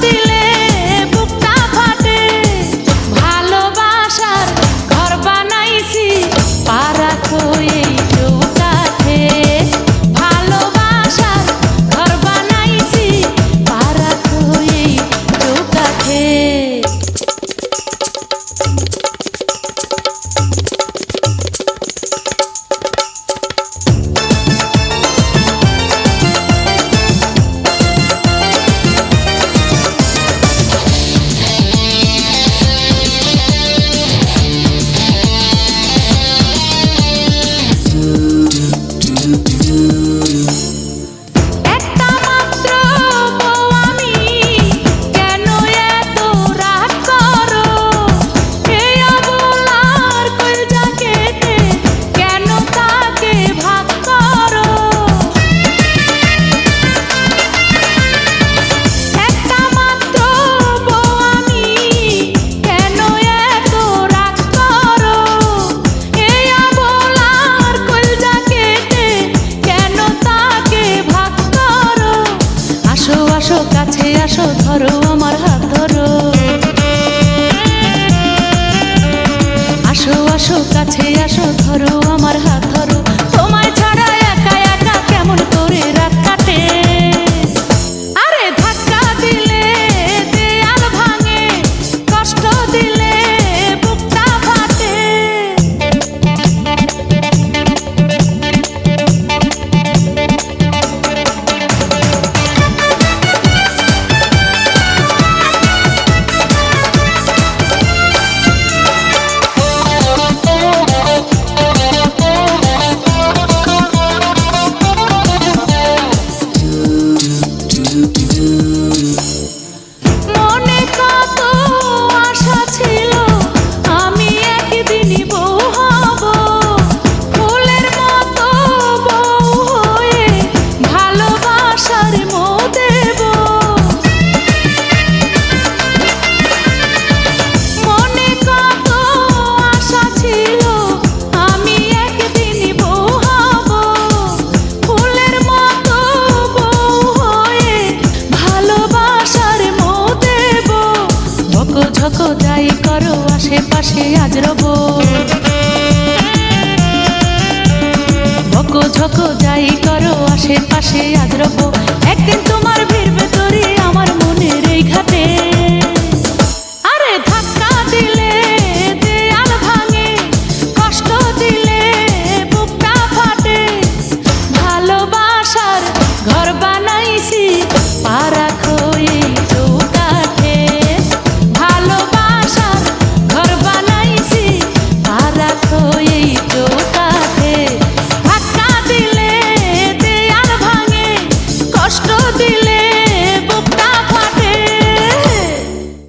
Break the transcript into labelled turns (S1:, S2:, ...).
S1: দিলে বুকটা ফাটে। ভালোবাসার ঘর বানাইছি পাড়া খয়ে চৌকাঠে। ভালোবাসার ঘর বানাইছি পাড়া খয়ে চৌকাঠে। একটা মাত্র বউ আমি, কেন এত রাগ করো? এই অবলার কলজা কেটে কেন তাকে ভাগ করো? একটা মাত্র বউ আমি, কেন এত রাগ করো? এই অবলার কলজা কেটে কেন তাকে ভাগ করো? আসো আসো কাছে আসো, ধরো আমার হাত ধরো। আসো আসো কাছে আসো, ধরো আমার হাত ধরো। তোমায় ছাড়া একা একা কেমন করে রাত কাটে? আরে ধাক্কা দিলে দেয়াল ভাঙে, কষ্ট দিলে বুকটা ফাটে। মনে কত আশা ছিল আমি একদিনই বউ হব। ফুলের মতো বউ হয়ে ভালোবাসার মোহ দেব। মনে কত আশা ছিল আমি একদিনই বউ হব। ফুলের মতো বউ হয়ে ভালোবাসার মোহ দেব। ঝকো ঝকো যাই করো আশেপাশে আজ রব। ঝকো ঝকো যাই করো আশেপাশে আজ রব। একদিন তোমার ভিড় ভেতরে আমার মনে